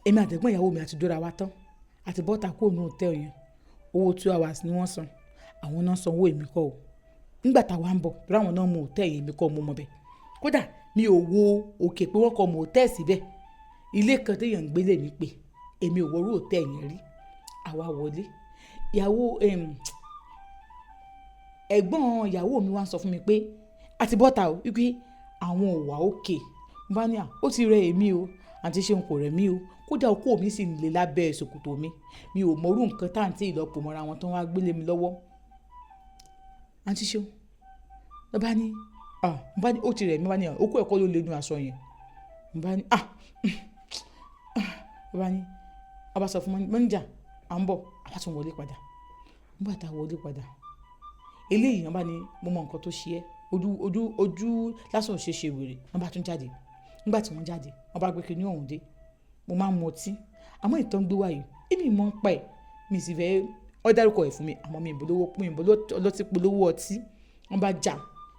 èmi àtẹ̀gbọ́n ìyàwó mi àti dóra wa tán àti bọ́ta kó nù hòtẹ́ẹ̀lì yẹn owó 2 hours ni wọ́n san àwọn náà san owó èmi kọ́ o nígbà táwa ń bọ̀ torí àwọn náà mọ hòtẹ́ẹ̀lì èmi kọ́ mo mọ̀ bẹ́ẹ̀ kódà mi ò wo òkè pé wọ́n kọ́ mọ hòtẹ́ẹ̀lì síbẹ̀ ilé kan téèyàn ń gbélé mi pé èmi ò wọrú hòtẹ́ẹ̀lì yẹn rí àwa wọlé ìyàwó ẹ̀gbọ́n ìyàwó mi wá sọ fún mi pé àti bọ́ta o wípé àwọn ò wá òkè mo bá ní ó ti rẹ èmi o àti ṣeun kò rẹ̀ mí o kódà okó mi sì ń le lábẹ́ ṣòkòtò mi ò mọrú nǹkan táǹtí ìlọ́pọ̀ mọ́ra wọn tó wá gbélé mi lọ́wọ́ àti ṣeun ló bá ní ó ti rẹ̀ mí bá ní okó ẹ̀kọ́ ló lé nu aṣọ yẹn mo bá ní ló bá ní ọba sọ fún mọ́níjà à ń bọ̀ àbá tún wọlé padà nígbà tá a wọlé padà eléyìí wọn bá ní mo mọ nǹkan tó ṣe é ojú lásán ò ṣe wèrè wọn bá tún jáde nígbà tí wọ́n jáde wọ́n bá gbé kí ní ọ̀hún dé mo máa ń mu ọtí àmọ́ ìtàn gbé wáyé èmi mọ̀ ń pa ẹ̀ mi sì fẹ́ ọ́ dárúkọ ẹ̀ fún mi àmọ́ mi ìbò ọlọ́tí polówó ọtí wọ́n bá jà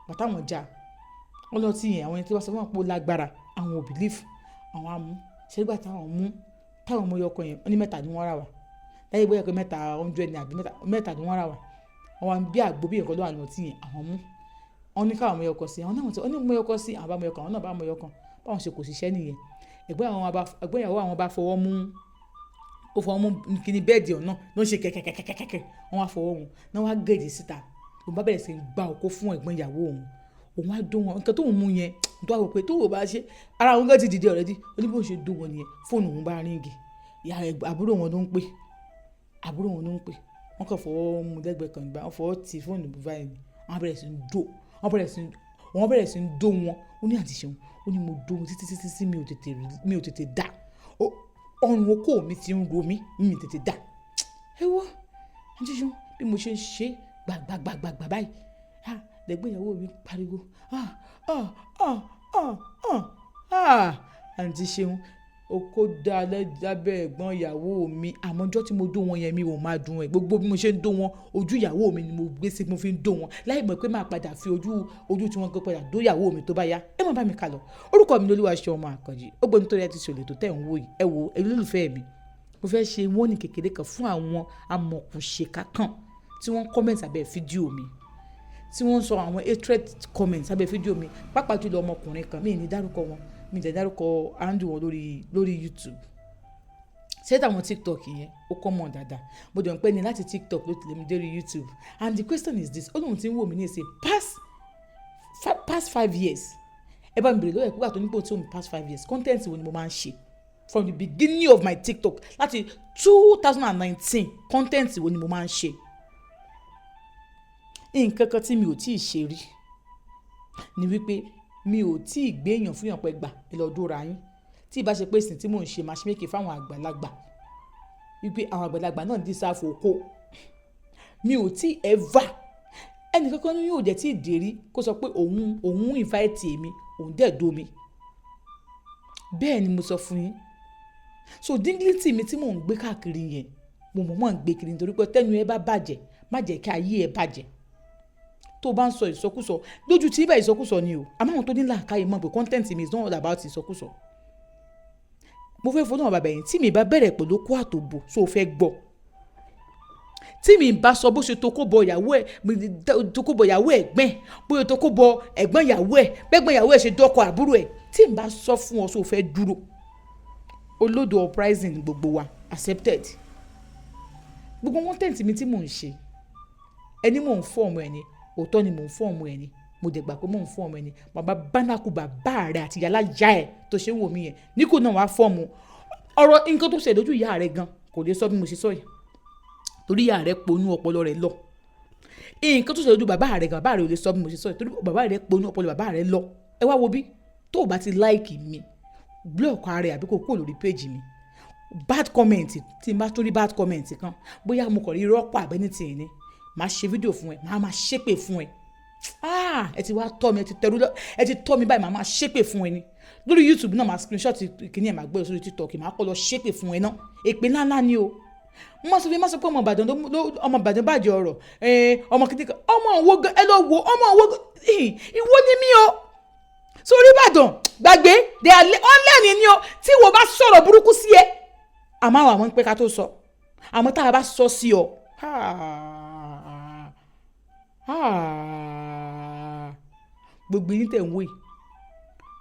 bàtà wọn jà ọlọ́tí yẹn àwọn ẹni tí wọ́n sọ fún wọn pé ó lágbára àwọn ò bìlífù àwọn amú ṣẹ́gbà táwọn mú táwọn ọmọ yọkọ yẹn wọ́n ní 3 ni wọ́n rà wá láyé bóyá pé 100 ni àbí 3 ni wọ́n rà wá àwọn bí àgbo bí ẹ̀kọ́ ló wà lọ́tí yẹn àwọn mú wọ́n ní káwọn ọmọ yọkọ sí àwọn náà wọ́n ní ọmọ yọkọ sí àwọn bá ọmọ yọkọ àwọn náà bá ọmọ yọkọ báwọn ṣe kò ṣiṣẹ́ nìyẹn ẹ̀gbọ́n ìyàwó àwọn bá fọwọ́ mú kíní bẹ́ẹ̀dì ọ̀nà ló ń ṣe kẹ̀kẹ̀kẹ̀kẹ̀kẹ̀ wọ́n wá fọwọ́ wọn náà wá gèdè síta òun bá bẹ̀rẹ̀ sí gba òkó fún ẹ̀gbọ́n ìyàwó òun á dún wọn nǹkan tó ń mú yẹn tó wà pé tó wò bá ṣe ara òun gẹ́gẹ́ ti dìde ọ̀rẹ́dì ó ní bó ṣe dún wọn nìyẹn fóònù òun bá ríngì àbúrò wọn ló ń pè wọ́n kàn fọwọ́ mú lẹ́gbẹ̀ẹ́ kan nígbà wọ́n fọwọ́ ti fóònù báyìí wọ́n bẹ̀rẹ̀ sí ń dó wọn ó ní àti ṣeun ó ní mo dó wọn títí mi ò tètè dá ọrùn okó mi ti ń ro mi tètè dá ẹ wọ́ àti ṣeun bí mo ṣe ń ṣe gbàgbàgbàgbà báyìí lẹ́gbẹ́ ìyàwó mi pariwo àǹtí ṣeun okó dá lábẹ́ ẹ̀gbọ́n ìyàwó mi àmọ́ ọjọ́ tí mo dó wọn yẹn mi ò máa dùn ẹ̀ gbogbo bí mo ṣe ń dó wọn ojú ìyàwó mi ni mo gbé sí mo fi ń dó wọn láì mọ̀ pé máa padà fi ojú tí wọ́n gbé padà dó ìyàwó mi tó bá yá ẹ má bá mi kà lọ orúkọ mi ni Olúwaṣeun ọmọ Àkànjí ó gbé nítorí ẹ ti ṣòlè tó tẹ̀ ń wò yìí ẹ wo olólùfẹ́ mi mo fẹ́ ṣe wọ́n ní kékeré kan fún àwọn amọ̀kùnṣèkà kan tí wọ́n comment abẹ́ fídíò mi tí wọ́n sọ àwọn hatred comment abẹ́ fídíò mi pàápàá jùlọ ọmọkùnrin kan mi ní dárúkọ wọn mi dẹ̀ dárúkọ handle wọn lórí YouTube ṣé táwọn TikTok yẹn ó common dáadáa mo dẹ̀ ń pẹ́ ni láti TikTok ló tẹ̀lé mi dé YouTube and the question is this ó lóun ti ń wò mí ní ìsìn past 5 years ẹ bá mi bèrè lọ́wọ́ ẹ̀ púpà tó nípò tí ó mi past 5 years content wo ni mo máa ń ṣe from the beginning of my TikTok láti 2019 content wo ni mo máa ń ṣe nǹkan kan tí mi ò tíì ṣe rí ni wípé mi ò tí ì gbé èèyàn fún èèyàn pẹ́ gbà ẹ lọ dóra yín tí ìbá ṣe pé ìsìn tí mò ń ṣe máa ṣe mékè fáwọn àgbàlagbà wípé àwọn àgbàlagbà náà dí sáfù oko mi ò tí ever ẹnìkankan ní yóò dẹ̀ tí ì dérí kó sọ pé òun invite èmi òun dẹ̀ dó mi bẹ́ẹ̀ ni mo sọ fún yín so dignity mi tí mò ń gbé káàkiri yẹn mo mọ̀ ń gbé kiri nítorí pé tẹ́nu ẹ bá bàjẹ́ má jẹ́ kí ayé ẹ bàjẹ́ tó bá ń sọ ìsọkúsọ lójú tí ibà ìsọkúsọ ni o àmọ́ àwọn tó ní làákàyè mọ̀ pé content mi is not all about ìsọkúsọ mo fẹ́ fọdún bàbá yẹn tí mi bá bẹ̀rẹ̀ pẹ̀lú kó àtòbò so fẹ́ gbọ́ tí mi bá sọ bó ṣe tó kó bọ ìyàwó ẹ̀gbẹ́ bóyá tó kó bọ ẹ̀gbọ́n ìyàwó ẹ̀ bẹ́gbọ́n ìyàwó ẹ̀ ṣe dọ́kọ àbúrò ẹ̀ tí mi bá sọ fún ọ so fẹ́ dúró olódò uprising gbogbo wa accepted gbogbo content mi tí mò ń ṣe ẹni mò ń fọ́ọ̀mù ẹni òótọ́ ni mò ń fọ́ọ̀mù ẹni mo dẹ̀ gbà pé mò ń fọ́ọ̀mù ẹni bàbá bánákù bàbá rẹ̀ àti yàrá ìyá ẹ̀ tó ṣe ń wò mí yẹn ní kò náà wá fọ́ọ̀mù ọ̀rọ̀ nǹkan tó ṣe lójú ìyá rẹ̀ gan kò lè sọ bí mo ṣe sọ yìí torí ìyá rẹ̀ ponú ọpọlọ rẹ̀ lọ nǹkan tó ṣe lójú bàbá rẹ̀ gan bàbá rẹ̀ ò lè sọ bí mo ṣe sọ yìí torí bàbá rẹ̀ ponú ọpọlọ bàbá rẹ̀ lọ ẹ wá wo bí tó o bá ti like mi block ara rẹ̀ àbí kò kúrò lórí page mi bad comment tí n bá tó rí bad comment kan bóyá mo kàn rí rọ́pò àbẹ́ni tì í ní máa ṣe fídíò fún ẹ máa ṣépè fún ẹ ẹ ti wá tọ́ mi ẹ ti tọ́ mi báyìí máa ṣépè fún ẹ ni lórí YouTube náà máa screenshot kìíní ẹ̀ máa gbé sórí TikTok máa kọ́ lọ ṣépè fún ẹ náà èpè ńláńlá ni o mo sọ pé ọmọ Ìbàdàn bàjẹ́ ọ̀rọ̀ ọmọ kìdíkan ọmọ òwò ẹ lọ wo ọmọ òwò ìwọ ni mí o sórí Ìbàdàn gbàgbé online ni o tí wo bá sọ̀rọ̀ burúkú sí ẹ àmọ́ àwọn ń pẹ́ ká tó sọ àmọ́ tá a bá sọ sí ọ gbogbo yín tẹ̀ ń wé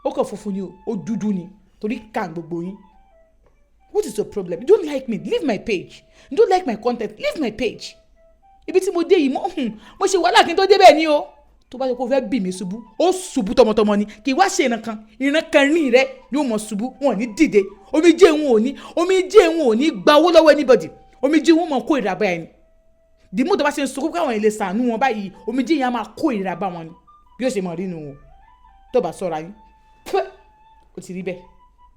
ó kàn funfun ni ó dúdú ni torí ká gbogbo yín. What is your problem? You don't like me, leave my page. You don't like my content, leave my page. Ibi tí mo dé yìí mo ṣe wàhálà kí n tó débẹ̀ ni o. Tó bá yẹ kó fẹ́ bì mí ṣubú ó ṣubú tọmọtọmọ ni kì í wá ṣe ìran kan rìn rẹ ni ó mọ̀ ṣubú wọn ò ní dìde omijé wọn ò ní gba owó lọ́wọ́ anybody omijé wọn mọ̀ kó ìràbà ẹni dìmú tó bá ṣe ń sunkún káwọn ilé sàánú wọn báyìí omijé yẹn á máa kó ìràbà wọn ni bí ó ṣe mọ̀ rínú wọn tó bá sọ̀rọ̀ yín ó ti rí bẹ́ẹ̀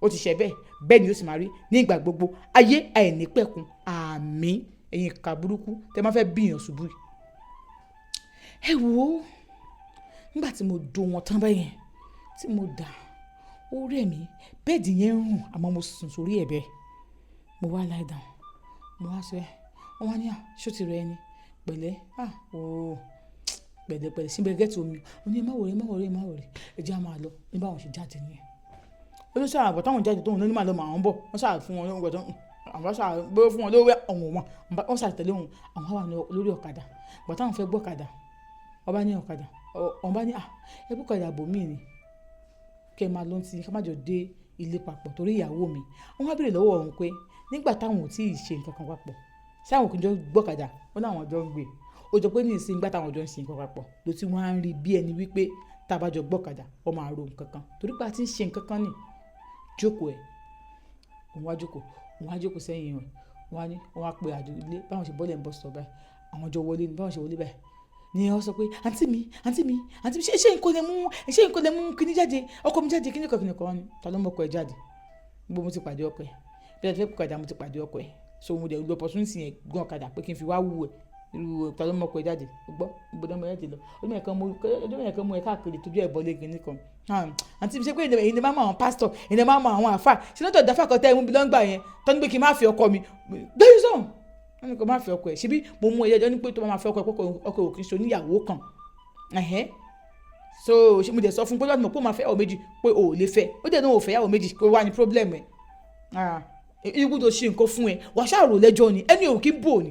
ó ti ṣe bẹ́ẹ̀ ni ó sì máa rí ní ìgbà gbogbo ayé àìnípẹ̀kun àmín ẹ̀yin ìka burúkú tẹ́ máa fẹ́ bíyàn ṣubú yìí. Ẹ wo nígbà tí mo do wọn tán báyẹn tí mo dà ó rẹ̀ mí bẹ́ẹ̀dì yẹn ń rùn àmọ́ mo sùn sórí ẹ̀ bẹ́ẹ̀ mo wá lie down mo wá sọ ẹ wọ́n wá ní ṣó ti rẹ ẹni pẹ̀lẹ́ pẹ̀lẹ́pẹ̀lẹ́ síbẹ̀ gẹ́tì omi ó ní má wọ̀rẹ́ ẹjẹ́ á máa lọ ní báwọn ṣe jáde nìyẹn olóṣèlú àbọ̀ táwọn jáde tóun lónìí máa lọ màá ń bọ̀ wọ́n ṣáà fún wọn lóhùn gbọ̀dọ̀ àwọn ṣáà bó fún wọn lówó ọ̀hún wọ́n ṣáà tẹ̀lé wọn àwọn wà lórí ọ̀kadà bọ̀ táwọn fẹ́ gbọ́ ọ̀kadà ọba ní ọ̀kadà ọ̀n bá ní ẹ bú ọ̀kadà bò mí ni kẹ́ ẹ máa lọ sí ká má jọ dé ilé papọ̀ torí ìyàwó mi wọ́n wá béèrè lọ́wọ́ ọ̀hún pé nígbà táwọn ò tí ì ṣe nǹkan kan papọ̀ ṣé àwọn kò jọ gbọ́kadà wọn láwọn jọ ń gbé ó jọ pé ní ìsìn nígbà táwọn jọ ń ṣe nǹkan papọ̀ ló tí wọ́n á ń rí bí ẹni wípé tá a bá jọ gbọ́kadà wọ́n máa ro nǹkan kan torí pé a ti ń ṣe nǹkan kan ní jókòó ẹ̀ òun wá jókòó sẹ́yìn rẹ̀ wọ́n á pe àjò ilé báwọn ṣe bọ́lẹ̀ ń bọ́ sọ báyìí àwọn jọ wọlé ní báwọn ṣe wọlé báyìí ni wọ́n sọ pé àǹtí mi ṣé nǹkan lè mú kíní jáde ọkọ mi jáde kíní kan ni ta ló mọ ọkọ ẹ jáde gbogbo mo ti pàdé ọkọ ẹ bí ẹ fẹ́ kọjá mo ti pàdé ọkọ ẹ so mo dẹ̀ lu opportunity yẹn gún ọ̀kadà pé kí n fi wá wù ẹ irú ta ló mọ ọkọ ẹ jáde gbọ́ gbọdọ̀ mọ jáde lọ ọdún yẹn kan mú ẹ káàkiri tójú ẹ bọ́lé kíní kan àǹtí mi ṣe pé èyí ni máa mọ àwọn pásítọ̀ èyí ni máa mọ àwọn àfà ṣe lọ́tọ̀ dáfà kan tẹ́ ẹ mú bí lọ́ngbà yẹn tọ́ ní pé kí n má fi ọkọ mi gbẹ́yìí sọ̀rọ̀ wọ́n ní kò má fi ọkọ ẹ̀ ṣebí mo mú ẹjọ́ ní pé tó máa fi ọkọ ẹ̀ ọkọ ò kì í ṣe oníyàwó kan so mo dẹ̀ sọ fún pé lọ́dún mọ̀ pé ó máa fẹ́ yàwó méjì pé ò lè fẹ́ ó dẹ̀ náà ò fẹ́ yàwó méjì kó wá ní problem ẹ̀ ibùdó ṣe nǹkan fún ẹ wàá ṣàrò lẹ́jọ́ ni ẹni ò kí ń bò ní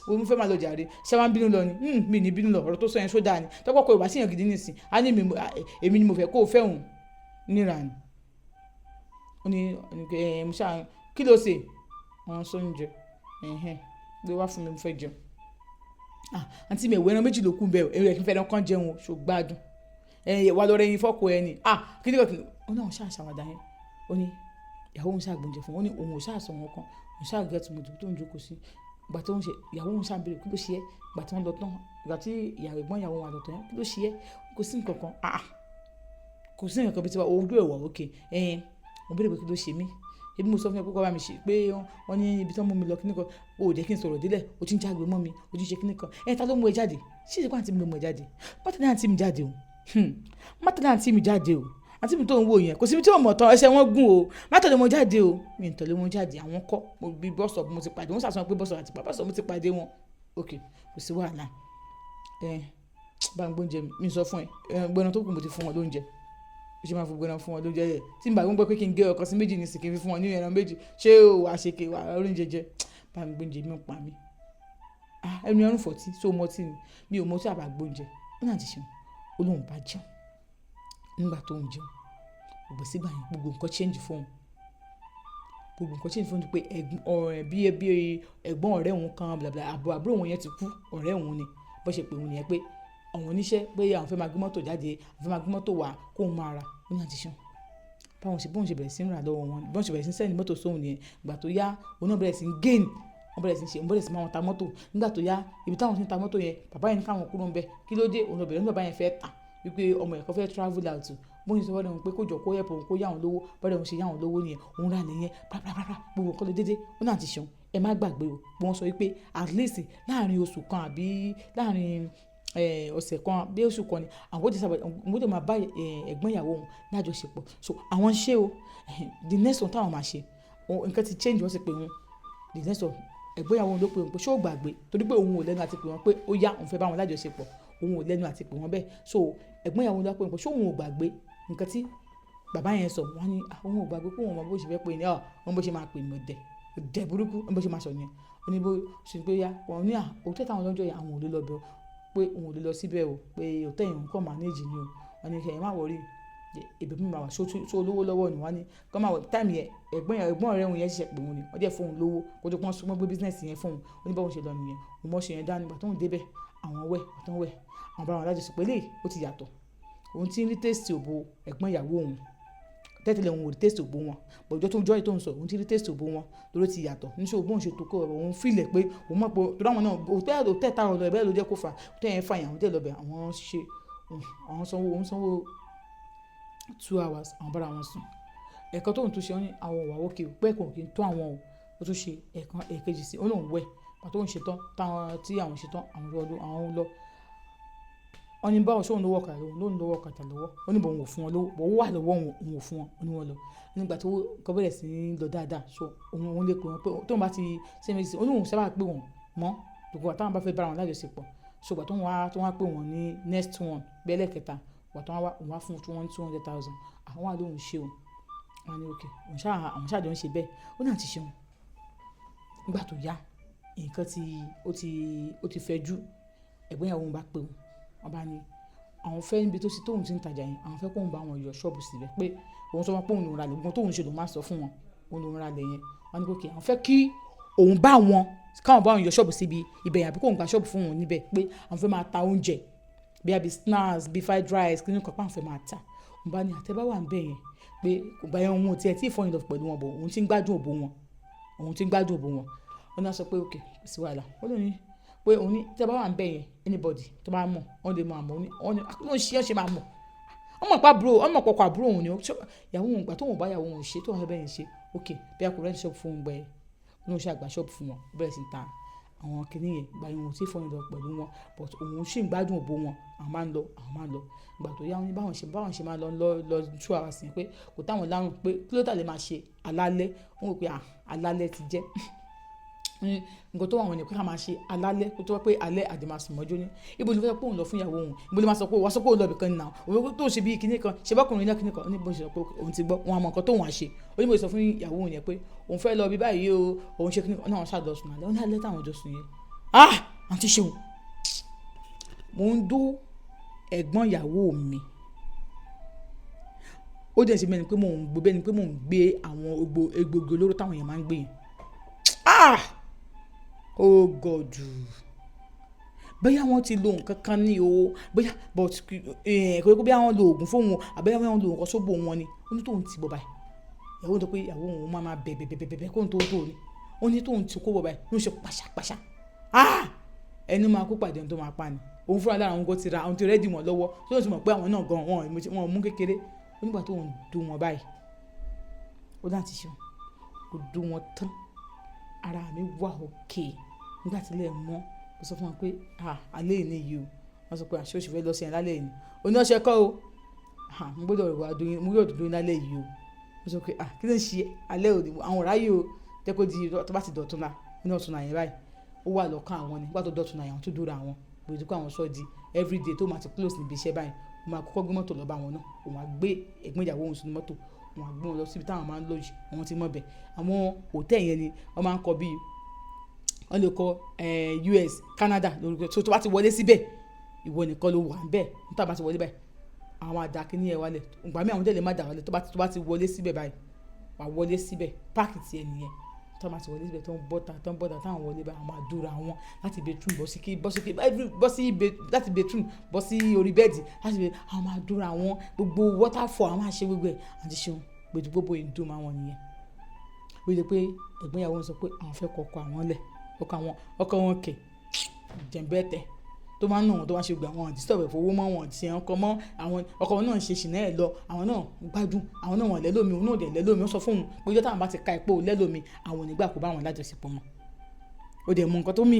òun fẹ́ máa lọ jàre ṣé wàá ń bínú lọ ni mi ní bínú lọ ọ̀rọ̀ tó sọ yẹn sódà ni tọ́pọ̀ kọ ìwà síyàn gidi nìsín á ní èmi ni mo fẹ́ kó o fẹ́ òun níra ni ó ní mo ṣáà kí ló ṣe wọn sọ oúnjẹ ló wá fún mi mo fẹ́ jẹun àǹtí mi ìwé ẹran méjì ló kú bẹ́ẹ̀ èrò ẹ̀kí fẹ́ràn kan jẹun o ṣò gbádùn wà lọ́rẹ́ yín fọ́kọ ẹni kí ni kò ó ní àwọn ṣáà ṣàwádà yẹn ó ní ìyàwó òun ṣáà gbóúnjẹ fún un ó ní òun ò ṣáà sọ wọn kan òun ṣáà gẹ́tù mọ́tò tó ń jókòó sí ìgbà tó ń ṣe ìyàwó òun ṣáà béèrè kí ló ṣe é ìgbà tí wọ́n lọ tán ìgbà tí ẹ̀gbọ́n ìyàwó wọn lọ tán kí ló ṣe é kò sí nǹkan kan kò sí nǹkan kan bí ti wá ojú ẹ̀wà òkè mo béèrè pé kí ló ṣe mí ebi mo sọ fún ẹ pé kọ́ bá mi ṣe pé wọ́n ní ibi tí wọ́n mú mi lọ kíní kan o ò jẹ́ kí n sọ̀rọ̀ délẹ̀ o ti ń jágbe mọ́ mi o ti ń ṣe kíní kan ta ló mú ẹ jáde ṣé ìṣèpá àǹtí mi ló mú ẹ jáde mọ́tàlá àǹtí mi jáde o mọ́tàlá àǹtí mi jáde o àǹtí mi tó ń wò yẹn kò síbi tí ò mọ̀ tán ẹsẹ̀ wọn gùn o mọ́tàlá mo jáde o mi ń tọ́lé wọn jáde àwọn kọ́ mo bí bọ́sọ̀ mo ti pàdé wọn sàṣọ pé bọ́sọ̀ àti bọ́sọ̀ mo ti pàdé wọn ok kò sí wàhálà bá ń gbóúnjẹ mi sọ fún ẹ gbẹ́nu tó kù mo ti fún wọn lóúnjẹ bí ṣe máa fi gbẹ́nà fún wọn lóúnjẹ yẹ tí n bá gbọ́ pé kí n gé ọkọ sí méjì ní sìnkì fi fún wọn ní ẹran méjì ṣé o wà ṣèké wà oúnjẹ jẹ bá mi gbóúnjẹ mi pa mi ẹnu ẹrùn fọ̀tí so mọtí ni mi ò mọtí àbá gbóúnjẹ ó náà ti ṣeun olóhùn bá jẹun nígbà tó ń jẹun ògbè sígbà yẹn gbogbo nǹkan change fún un pé ẹ̀gbọ́n ọ̀rẹ́ òun kan blabla àbúrò òun yẹn ti kú ọ̀rẹ́ òun ni bó ṣe pè òun nìyẹn pé àwọn oníṣẹ́ pé àwọn fẹ́ máa gbé mọ́tò jáde àwọn fẹ́ máa gbé mọ́tò wá kóun máa ra ó ní àtìṣán bóun ṣe bẹ̀rẹ̀ sí ń rà lọ́wọ́ wọn bóun ṣe bẹ̀rẹ̀ sí ń sẹ́ni mọ́tò sóhun nìyẹn ìgbà tó yá òun náà bẹ̀rẹ̀ sí ń gain wọ́n bẹ̀rẹ̀ sí máa wọn ta mọ́tò nígbà tó yá ibi táwọn ti ń ta mọ́tò yẹn bàbá yẹn ní káwọn kúrò ń bẹ kí ló dé òun lọ bẹ̀rẹ̀ ní bàbá yẹn fẹ́ tà wípé ọmọ ẹ̀kọ́ fẹ́ travel out bóun ṣe wọ́n pé kó jọ kó yẹ̀pọ̀ òun kó yá òun lówó bọ́dẹ̀ òun ṣe yá òun lówó nìyẹn òun rà nìyẹn pàápàá gbogbo nǹkan lè dédé ó náà ti ṣeun ẹ má gbàgbé o bí wọ́n sọ wípé at least láàrin oṣù kan àbí láàrin ọ̀sẹ̀ kan bí oṣù kan ni àwọn òde máa bá ẹ̀gbọ́n ìyàwó òun ní àjọṣepọ̀ so àwọn ń ṣe o the next one táwọn máa ṣe nǹkan ti change wọ́n sì pé wọn the next one ẹ̀gbọ́n ìyàwó òun ló pè wọn pé ṣé ó gbàgbé torí pé òun ò lẹ́nu àti pè wọn pé ó yá òun fẹ́ bá wọn lájọṣepọ̀ òun ò lẹ́nu àti pè wọn bẹ́ẹ̀ so ẹ̀gbọ́n ìyàwó òun ló pè wọn pé ṣé òun ò gbàgbé nǹkan tí bàbá yẹn sọ wọn ni òun ò gbàgbé pé òun mọ bó ṣe fẹ́ pè ní wọn bó ṣe máa pè mí ọ̀dẹ̀ dẹ̀ burúkú bó ṣe máa sọ nìyẹn ó ní bó ṣe pé yá wọn ní òtẹ́ táwọn lọ́jọ́ yẹn àwọn ò lè lọ bẹ̀ pé òun ò lè lọ síbẹ̀ o pé òtẹ́ yẹn kàn manage ni o wọn ní kẹyìn má wọrí ìbí mi máa wà só olówó lọ́wọ́ ni wọ́n ní kọ́ máa wọ táìmù yẹn ẹ̀gbọ́n rẹ̀ wọn yẹn ṣiṣẹ́ pé wọn ni wọ́n jẹ́ fóun lówó kó tó pọ́n súnmọ́ gbé bísínẹ́sì yẹn fóun ó ní báwọn ṣe lọ nìyẹn òun mọ̀ ṣe yẹn dání gbà tóun débẹ̀ àwọn àwọn bá wọn alájọsìn pé lè ó ti yàtọ̀ òun ti ń rí tẹ́sítì òbò ẹ̀gbọ́n ìyàwó òun tẹ́tẹ̀lẹ̀ òun ò rí tẹ́sítì òbò wọn bọ̀jọ́ tó ń jọ́ ìtòun sọ òun ti rí tẹ́sítì òbò wọn lórí ti yàtọ̀ níṣẹ́ òbóun ṣe tó kọ́ ọ̀rọ̀ òun fìlẹ̀ pé òun mọ̀ pé torí àwọn náà òtẹ́ táwọn lọ ẹ̀bẹ́ ló jẹ́ kó fà òtẹ́ yẹn fàyàn àwọn tẹ́ lọ bẹ̀ àwọn sanwó 2 hours àwọn bára wọn sùn ẹ̀kan tóun tún ṣe ó ní àwọn òwà òkè pé kò kí n tó àwọn ó tún ṣe ẹ̀kan èkejì sí ó lóun wẹ̀ pàtó òun ṣetán táwọn tí àwọn ṣetán àwọn lọ wọ́n ní báwo ṣóun lówó ọ̀kadà lóun lówó ọ̀kadà lọ́wọ́ ó ní bòun ò fún wọn lówó bò ó wà lọ́wọ́ òun ò fún wọn ó ní wọn lọ nígbà tó kọ́ bẹ̀rẹ̀ sí í lọ dáadáa so òun lè pè wọ́n pé tóun bá ti ṣe méjì sí ó ní òun sábà pè wọ́n mọ́ gbogbo àtàwọn bá fẹ́ bára wọn lájọṣepọ̀ so gbà tó wọ́n pè wọ́n ní next one bẹ́ẹ̀lẹ̀ kẹta gbà tó wọ́n wá fún 200,000 àwọn àlóhùn ṣe o wọn ní òkè àwọn ṣáàjọ ń ṣe bẹ́ẹ̀ ó náà ti ṣeun nígbà tó yá nǹkan ó ti fẹ́ jù ẹ̀gbọ́n ìyàwó bá pè wọ́n bá ní àwọn fẹ́ níbi tó tóun ti ń tajà yẹn àwọn fẹ́ kóun bá wọn yọ ṣọ́ọ̀bù síbẹ̀ pé òun sọ wọn pé òun lòun ra lè gbọ́n tóun ṣe lòun máa sọ fún wọn òun lòun ra lè yẹn wọn ní òkè àwọn fẹ́ kí òun bá wọn káwọn bá wọn yọ ṣọ́ọ̀bù síbi ibẹ̀ yẹn àbí kóun gba ṣọ́ọ̀bù fún wọn níbẹ̀ pé àwọn fẹ́ máa ta oúnjẹ bí i snacks bí fried rice kí ní kọ́ pé àwọn fẹ́ máa ta òun bá ní àtẹ́bá wà ń bẹ̀ yẹn pé kò bá yẹn òun ò tiẹ̀ tí ì fọyín lọ pẹ̀lú wọn bò òun ti ń gbádùn òbò wọn ó náà sọ pé òkè sí wàhálà ó lóun ní pé òun ní tí a bá wà ń bẹ̀ yẹn anybody tó bá mọ̀ wọ́n lè máa mọ̀ wọ́n ní àkúnlò ṣe máa mọ̀ ọmọ pọ̀pọ̀ àbúrò òun ni ìyàwó òun gbà tó wọn bá ìyàwó òun ṣe tó wọn fẹ́ bẹ́ẹ̀ ṣe ok bí a kò rẹ́ni ṣọ́ọ̀bù fún un gbẹ òun ṣe àgbà ṣọ́ọ̀bù fún wọn bẹ̀rẹ̀ sí ta àwọn kìnìún yẹn gba ìwọ̀n tí fọyín lọ pẹ̀lú wọn but òun ṣì ń gbádùn òbó wọn àwọn máa ń lọ ìgbà tó yá wọn ní báwọn ṣe máa lọ 2 hours pé kò táwọn lárùn pé kí ló tà lè máa ṣe alálẹ́ wọn rò pé alálẹ́ ti jẹ́ nǹkan tó wà wọn ni pé ká máa ṣe alálẹ́ kó tó wá pé alẹ́ àdèmàsùnmọ́jú ní ibo ló fẹ́ pé òun lọ fún ìyàwó òun ibo ló máa sọ pé wàá sọ pé òun lọ ibìkan nìyàwó òun tó ṣe bí kinní kan ṣe bákùnrin náà kinní kan oníbo ṣe sọ pé òun ti gbọ́ wọn àmọ́ nǹkan tó wọ́n á ṣe oníbo sọ fún ìyàwó òun yẹn pé òun fẹ́ lọ bí báyìí o òun ṣe kinní kan náà wọ́n ṣàjọ sùn alẹ́ wọn ní alẹ́ táwọn jọ sùn yẹn àǹtí ṣeun mò ń dó ẹ̀gbọ́n ìyàwó mi ó dẹ̀ ṣe bẹ́ni pé mò ń gbé àwọn egbògi olóró táwọn èèyàn máa ń gbé yẹn oh god bóyá wọ́n ti lo nǹkan kan ní o bóyá but kò bóyá wọ́n lo oògùn fóun àbẹ́yà wọ́n lo nǹkan sóbò wọn ni ó ní tóun ti bọ̀ báyìí ìyàwó tó pé ìyàwó òun máa bẹ̀bẹ̀bẹ̀bẹ̀ kóun tó ní ó ní tóun ti kó bọ̀ báyìí ló ń ṣe pàṣàpàṣà ẹni máa kó pàdé tó máa pa ni òun fúnra lára àwọn kan ti ra àwọn ti rẹ́dì wọn lọ́wọ́ tó sì mọ̀ pé àwọn náà gan wọn mú kékeré ó nígbà tó ń dùn wọn báyìí ó láti ṣe kó dùn wọn tán ara mi wà òkè nígbà tí ilẹ̀ mọ́ ó sọ fún wọn pé alẹ́ yìí nìyí o wọ́n sọ pé àṣẹ òṣìfẹ́ lọ sí ẹ̀ lálẹ́ yìí oní ọ̀ṣẹ́ kọ́ o mo gbọ́dọ̀ wà dùn mo yóò dùn lálẹ́ yìí o wọ́n sọ pé kí ló ń ṣe alẹ́ òní àwọn ọ̀rá yìí o jẹ́ kó di tó bá ti dọ̀tún la nínú ọ̀tún náà yẹn báyìí ó wà lọ́kàn àwọn ni nígbà tó dọ̀tún náà yẹn tó dúró àwọn gbèdú kó àwọn sọ di everyday tó máa ti close níbi iṣẹ́ báyìí ó máa kọ́kọ́ gbé mọ́tò lọ bá wọn náà òun á gbé ẹ̀gbọ́n ìyàwó òun sínú mọ́tò òun á gbé wọn lọ síbi táwọn máa ń lọ yìí àwọn ti mọ̀ bẹ̀ àwọn hòtẹ́ẹ̀ yẹn ni wọ́n máa ń kọ bíi wọ́n lè kọ US Canada lórúkọ tó bá ti wọlé síbẹ̀ ìwọ nìkan ló wà níbẹ̀ níta bá ti wọlé báyìí àwọn àdàkí ní ẹ̀ wálẹ̀ ìgbà mi àwọn tẹ̀lé má dà wálẹ̀ tó bá ti wọlé síbẹ̀ báyìí wà wọlé síbẹ̀ páàkì tiẹ̀ nìyẹn tó bá ti wọlé síbẹ̀ tó ń bọ́ta táwọn wọlé báyìí àwọn àdúrà wọn láti bedroom bọ́ sí láti bedroom bọ́ sí orí bẹ́ẹ̀dì láti bẹ́ẹ̀ àwọn àdúrà wọn gbogbo waterfall àwọn àṣẹ gbogbo ẹ̀ àti ṣeun gbèdú gbogbo ìdùn máa wọn nìyẹn wíjẹ pé ẹ̀gbọ́n ìyàwó ń sọ pé àwọn fẹ́ kọ́kọ́ àwọn lẹ̀ ọkọ wọn kẹ jẹ̀ǹbẹ́tẹ̀ tó máa ń nà wọn tó máa ṣe gbà wọn àdìsítọ̀bẹ̀ fowó mọ́ wọn àti ọkọ mọ́ àwọn ọkọ wọn náà ṣe ṣìnà ẹ̀ lọ àwọn náà gbádùn àwọn náà wọn lẹ́lómi òun náà dẹ̀ lẹ́lómi ó sọ fún òun pé ọjọ́ táwọn bá ti ka epo lẹ́lómi àwọn onígbà kó bá wọn lájọṣepọ̀ mọ́ ó dẹ̀ mọ nǹkan tó mì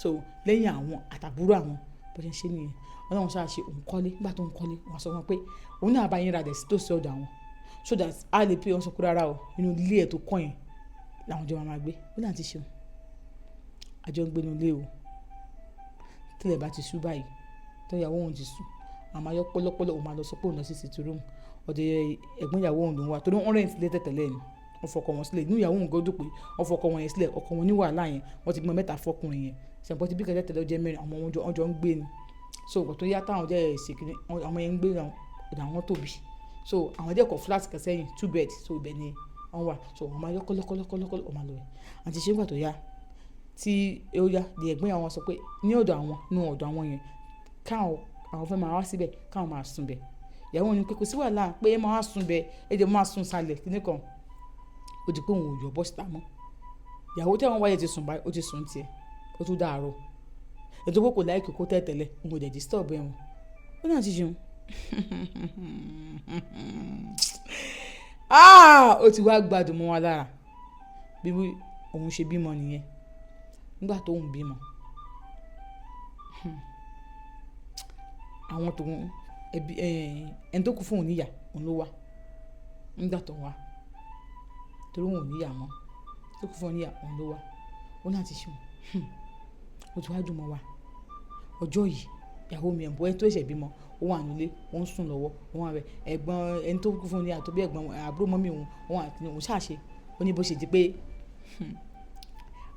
so lẹ́yìn àwọn àtàbúrò àwọn bó ṣe ń ṣe nìyẹn ọlọ́run ṣáà ṣe òun kọ́lé nígbà tó ń kọ́lé wọn sọ wọn pé òun náà bá yín ra dẹ̀ sí tó sí ọ̀dọ̀ àwọn so that a lè pé wọn sọ pé rárá o inú ilé ẹ̀ tó kọ́ yẹn làwọn jọ máa gbé ó náà ti ṣeun àjọ ń gbénu ilé o tílẹ̀ bá ti sú báyìí tó ìyàwó òun ti sùn àmọ́ ayọ́ pọ́lọ́pọ́lọ́ òun máa lọ sọ pé òun lọ sí sitting room ọ̀dọ̀ ẹ̀gbọ́n ìyàwó òun ló ń wá torí wọ́n rẹ̀ ń tilé tẹ̀tẹ̀lẹ̀ ni wọ́n fọkọ wọn sílẹ̀ inú ìyàwó òun gbọ́dọ̀ pé wọ́n fọkọ wọn yẹn sílẹ̀ ọkọ wọn ní wàhálà yẹn wọ́n ti gbọ́n mẹ́ta fọkùnrin yẹn ṣàpọ̀ ti bí kẹ́tẹ́ tẹ̀lé ọjọ́ mẹ́rin àwọn ọjọ́ ń gbé ni so ọ̀pọ̀ tó yá táwọn jẹ́ ìsèkìní àwọn yẹn ń gbé àwọn tóbi so àwọn jẹ́ kọ̀ flat kẹsẹ́yìn 2 bed so ibẹ̀ ni wọ́n wà so wọ́n máa yọ kọ́lọ́kọ́lọ́kọ́lọ́ ọmọ lọ rẹ̀ àti ṣé nígbà tó yá tí ó yá di ẹ̀gbọ́n àwọn sọ pé ní ọ̀dọ̀ àwọn yẹn káwọn fẹ́ máa wá síbẹ̀ káwọn máa sùn bẹ̀ ìyàwó ni pé kò sí wàhálà pé ẹ máa sùn bẹ̀ ẹ jẹ́ máa sùn sálẹ̀ kíní kan ó di pé òun ò yọ bọ́ síta mọ́ ìyàwó tí àwọn wáyé ti sùn báyìí ó ti sùn tiẹ̀ ó tún dàárọ̀ ètò kókò láìkì kó tẹ̀tẹ̀lẹ̀ òun ò dẹ̀ disturb ẹ̀ wọn ó náà ti jẹun ó ti wá gbádùn mọ́ wa lára bí òun ṣe bímọ nìyẹn nígbà tó ń bímọ àwọn tòun ẹni tó kú fún òun níyà òun ló wá nígbà tó wá torí òun ò níyà mọ́ tó kú fún òun níyà òun ló wá ó láti ṣe ó ti wá dùn mọ́ wa ọjọ́ yìí ìyàwó mi ẹ̀bùn ẹni tó ṣẹ̀ bímọ ó wà nílé ó ń sùn lọ́wọ́ ó wà rẹ̀ ẹ̀gbọ́n ẹni tó kú fún òun níyà tó bí ẹ̀gbọ́n àbúrò mọ́mí òun àti òun ṣàṣe ó ní bó ṣe di pé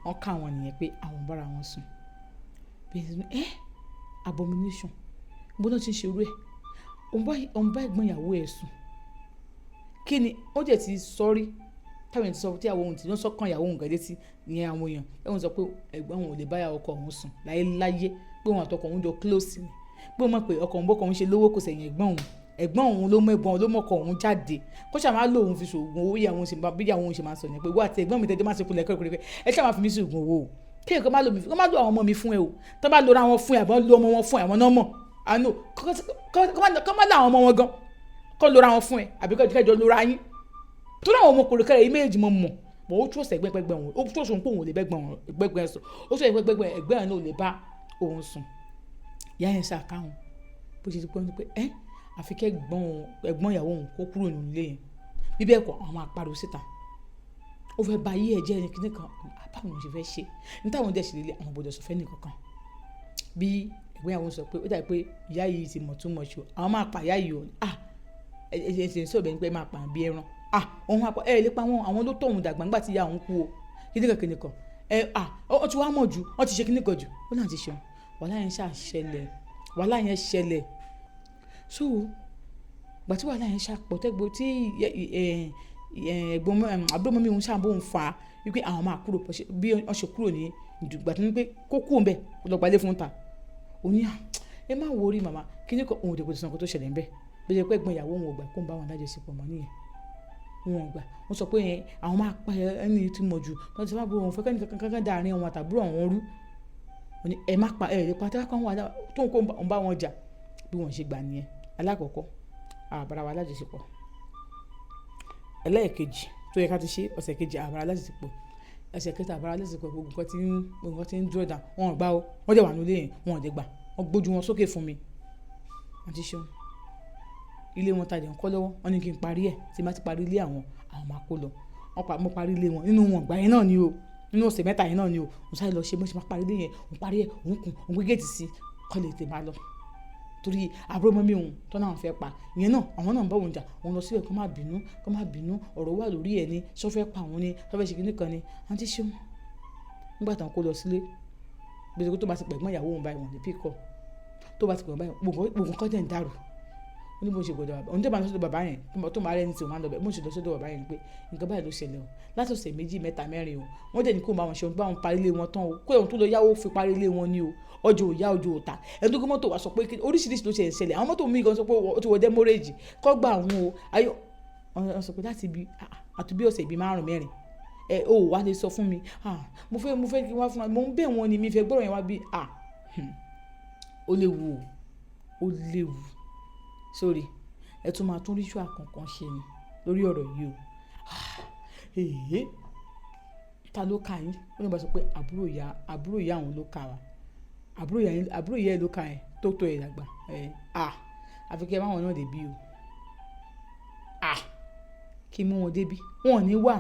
wọ́n ká àwọn nìyẹn pé àwọn bára wọn sùn bẹ́ẹ̀ abomination bó náà ti ń ṣe irú ẹ̀ òun bá ẹ̀gbọ́n ìyàwó ẹ̀ sùn kí ni ó jẹ́ ti sọ́rí táwọn èèyàn ti sọ tí àwọn ohun tí wọ́n sọ́kàn ìyàwó òun gẹ̀dẹ́ tí ìyẹn àwọn èèyàn ẹ̀wọ̀n sọ pé ẹ̀gbọ́n òun ò lè báyà ọkọ òun sùn láyé pé òun àtọkọ òun jọ close ni pé òun mọ̀ pé ọkọ òun bọ́kọ òun ṣe lówó kò sẹ̀yìn ẹ̀gbọ́n òun ló mọ ẹ̀gbọ́n ló mọ̀kọ òun jáde kó ṣàmá lò òun fi ṣoògùn owó ìyàwó òun ṣe máa sọ yẹn pé wọ́n àti ẹ̀gbọ́n mi tẹ́jọ́ máa ṣe kulẹ̀ kẹ́rẹ́kẹ́rẹ́ pé ẹ ṣáà máa fi mí ṣoògùn owó kí èèyàn má lo àwọn ọmọ mi fún ẹ o tó bá lo ra wọn fún ẹ àbọ̀ lo ọmọ wọn fún ẹ àwọn náà mọ̀ àánú kọ́ má láwọn ọmọ wọn gan kọ́ lo ra wọn fún ẹ àbí kẹ́jọ lo ra yín tó láwọn ọmọ kòròkẹ́rẹ́ yìí méjì mọ̀ mọ̀ ó tún ọ̀sẹ̀ ẹgbẹ́gbẹ́ wọn ó tún ọ̀sẹ̀ pé òun ò lè bẹ́gbẹ́ sùn ó tún ẹgbẹ́gbẹ́ ẹgbẹ́ náà ò lè bá òun sùn ìyá yẹn sáà káwọn bó ṣe ti pọ́n ní pé àfi kẹ́ ẹ̀gbọ́n ìyàwó òun kó kúrò nílé yẹn bí bẹ́ẹ̀ kọ́ àwọn àparò síta ó fẹ́ ba ayé ẹ̀ jẹ́ ẹni kíní kan àbáwọn ò ṣe fẹ́ ṣe ní táwọn dẹ̀ ṣe lélẹ̀ àwọn gbọ́dọ̀ sọ fẹ́ nìkankan bí ẹ̀gbọ́n ìyàwó sọ pé ó dàbí pé ìyá yìí ti mọ̀ too much o àwọn máa pa ìyá yìí o ẹ̀ sọ̀bẹ̀ ní pé máa pa bí ẹran òun máa pa lè pa wọn àwọn ló tọ̀ òun dàgbà nígbà tí ìyá òun kú o kíní kan ó ti wá mọ̀ jù wọ́n ti ṣe kíní kan jù ó náà ti ṣe wàhálà yẹn ṣẹlẹ̀ so gbàtí wàhálà yẹn ṣàpọ̀ tẹ́gbọ́ tí àbúrò mọ́mí òun ṣàbò ń fa wípé àwọn máa kúrò bí wọ́n ṣe kúrò ní ìdùgbà tó ní pé kó kú òun bẹ́ẹ̀ kó lọ gbalé fún ta òun ní ẹ má wo orí màmá kí ní kò òun òde kò tó sàn kó tó ṣẹlẹ̀ ń bẹ́ẹ̀ bí ó jẹ́ pé ẹ̀gbọ́n ìyàwó òun ò gbà kó ń bá wọn lájọṣepọ̀ mọ́ nìyẹn wọn ò gbà wọ́n sọ pé àwọn máa pa ẹni tí mọ̀ jù wọ́n ti sábà bó wọn fẹ́ kẹ́ni kankan dáàrin wọn àtàbúrò àwọn rú ẹ má pa lè pa tẹ́lá kan wà tó ń kó ń bá wọn jà bí wọ́n ṣe gbà nìyẹn alákọ̀ọ́kọ́ àbára wa lájọṣepọ̀ ẹlẹ́ẹ̀kejì tó yẹ ká ti ṣe ọ̀sẹ̀ kejì àbára lájọṣepọ̀ ẹsẹ̀ kẹta àbára lájọṣepọ̀ gbogbo nǹkan tí ń dúró dà wọn ò gbà ó wọ́n jẹ́ wà nílé yẹn wọn ò dé gbà wọ́n gbójú wọn sókè fún mi àti ṣeun ilé wọn tajà ń kọ́ lọ́wọ́ wọn ní kí n parí ẹ̀ tí má ti parí ilé àwọn máa kó lọ mo parí ilé wọn nínú wọn gbà yẹn náà ni o nínú ọ̀sẹ̀ mẹ́ta yẹn náà ni o mo sáré lọ ṣe mo ṣe máa parí ilé yẹn mo parí ẹ̀ òun kùn òun gbé géètì sí kọ́ lè tè máa lọ torí àbúrò mọ́mí òun tó náà fẹ́ pa ìyẹn náà àwọn náà ń bá òun jà òun lọ síbẹ̀ kó má bínú ọ̀rọ̀ wà lórí ẹ̀ ní sọ́fẹ́ pa òun ní sọ́fẹ́ ṣe kíní kan ní àǹtí ṣeun nígbà táwọn kó lọ sílé gbèsè tó bá ti pẹ̀gbọ́n ìyàwó òun báyìí wọ́n lè píkọ̀ tó bá ti pẹ̀gbọ́n báyìí gbogbo nǹkan tẹ̀ ń dàrú ó ní bó ṣe gbọ́dọ̀ bàbá òun tẹ́ bá lọ sọ́dọ̀ bàbá yẹn tó máa rẹ́ni tí òun máa ń lọ bẹ̀ bó ṣe lọ sọ́dọ̀ bàbá yẹn pé nǹkan báyìí ló ṣẹlẹ̀ o láti ọ̀sẹ̀ 2 mẹ́ta 4 o wọ́n dẹ̀ ní kó máa wọn ṣe òun bá wọn parí ilé wọn tán o kó òun tó lọ yáwó fi parí ilé wọn ni o ọjọ́ òyà ọjọ́ òta ẹni tó gbé mọ́tò wá sọ pé oríṣiríṣi ló ṣe ń ṣẹlẹ̀ àwọn mọ́tò mi gan sọ pé ó ti wọ dẹ́mọ́rẹ́jì kọ́ gbà àwọn o ayọ̀ wọ́n sọ pé láti bí àtúbí ọ̀sẹ̀ bíi 5 o wá lè sọ fún mi mo fẹ́ kí wọ́n fún mi mo ń bẹ̀ wọ́n ni mi fẹ́ gbọ́rọ̀ yẹn wá bí ó léwu sórí ẹ tún máa tún ríṣù àkànkàn ṣe ni lórí ọ̀rọ̀ yìí o ta ló ka yín ó ní bá sọ pé àbúrò ìyá àwọn ló ka wa àbúrò ìyá ẹ ló ka ẹ tó ẹ dàgbà àfi kí ẹ máwọn náà débi o kí mú wọn débi wọn ò ní wà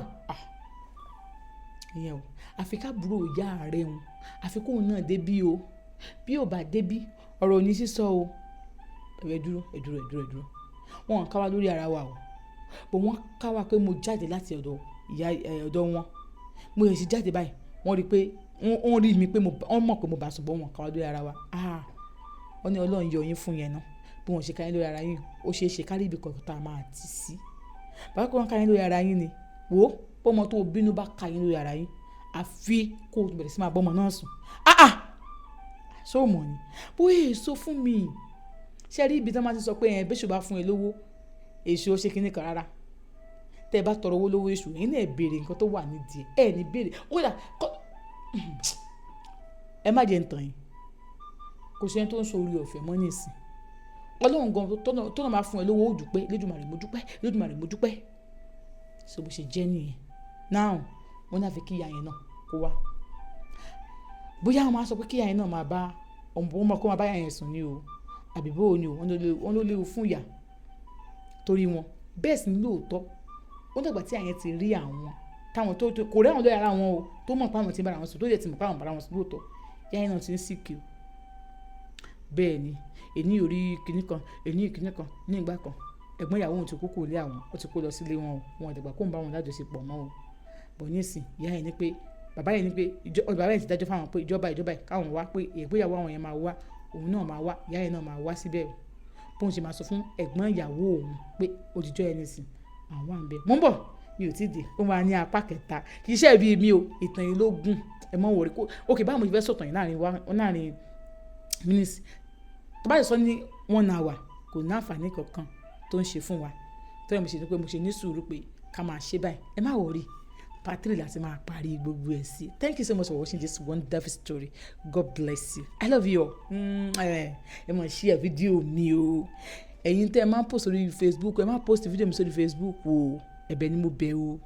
ìyẹn o àfi káàbúrò ìyá rẹ wọn àfi kóun náà débi o bí ò bá débi ọ̀rọ̀ ò ní sísọ o ẹ dúró wọn ká wa lórí ara wa o bò wọ́n ká wa pé mo jáde láti ọ̀dọ̀ ìyá ọ̀dọ̀ wọn mo yẹ sí jáde báyìí wọ́n rí pé wọ́n rí mi pé wọ́n mọ̀ pé mo bá ṣùgbọ́n wọn kà wá lórí ara wa wọ́n ní Ọlọ́run yọ yín fún yẹn náà bí wọ́n ṣe ká yín lórí ara yín ó ṣeé ṣe kárí ibi kọ̀ọ̀kan tá a máa tì sí bàbá kí wọ́n ká yín lórí ara yín ni wò ó bọ́mọ tó bínú bá ká yín lórí ara yín àfi kó o bẹ̀rẹ̀ sí máa bọ́mọ náà sùn ṣó mọ̀ ni bóyá èso fún mi ṣe rí ibi tí wọ́n máa ti sọ pé bẹ́ṣù bá fún ẹ lówó èso ṣe kinní kan rárá tẹ́ ẹ bá tọrọ owó lówó èṣù ẹ̀yin náà béèrè nǹkan tó wà nídìí ẹ̀ ní béèrè ó dà ẹ má jẹ́ ń tàn yín kò sí ẹni tó ń sọ orí ọ̀fẹ́ mọ́ nísìn Ọlọ́run gan tó náà máa fún ẹ lówó ó dúpẹ́ Lédùmarè mo dúpẹ́ Lédùmarè mo dúpẹ́ so bó ṣe jẹ́ nìyẹn náà wọ́n náà fi kí ìyá yẹn náà kó wá bóyá wọ́n máa sọ pé kí ìyá yẹn náà máa bá ọmọ kó máa bá ìyá yẹn sùn ní o àbí bó o ní o wọ́n ló léwu fún ìyá torí wọn bẹ́ẹ̀ sì ní lóòótọ́ wọ́n dàgbà tí ìyá yẹn ti rí àwọn táwọn tó kò rí àwọn lórí ara wọn o tó mọ̀ pé àwọn ti bára wọn sùn tó yẹ ti mọ̀ pé àwọn bára wọn sùn lóòótọ́ ìyá yẹn náà ti ń sìkì o bẹ́ẹ̀ ni èní orí kinní kan èní ìkinní kan ní ìgbà kan ẹ̀gbọ́n ìyàwó òun ti kókó ilé àwọn ó ti kó lọ sílé wọn o wọn àdàgbà kó ń bá wọn lájọṣepọ̀ mọ́ o bọ̀ nísìn ìyá yẹn ní pé bàbá yẹn ní pé bàbá yẹn ti dájọ́ fáwọn pé ìjọba káwọn wá pé ìgbéyàwó àwọn yẹn máa wá òun náà máa wá ìyá yẹn náà máa wá síbẹ̀ o bóun ṣe máa sọ fún ẹ̀gbọ́n ìyàwó òun pé òtítọ́ ẹni sìn àwọn à ń bẹ mọ́ bọ̀ mi ò tí ì dé ó máa ní apá kẹta kì í ṣe ibi mi o ìtàn yìí ló gùn ẹ mọ́ wòrí kó òkè báwo mo fẹ́ sọ̀tàn yìí láàrin mínísì tó bá yẹ sọ ní 1 hour kò ní àǹfààní kankan tó ń ṣe fún wa tó yẹ mo ṣe ní pé mo ṣe ní sùúrù pé ká máa ṣe báyìí ẹ má wòrí part 3 láti máa parí gbogbo ẹ̀ sí. Thank you so much for watching this wonderful story. God bless you. I love you all. Ẹ máa share fídíò mi o. Ẹ̀yin tẹ́ ẹ máa post sórí Facebook ẹ máa post fídíò mi sórí Facebook o. Ẹ̀bẹ̀ ni mo bẹ̀ o.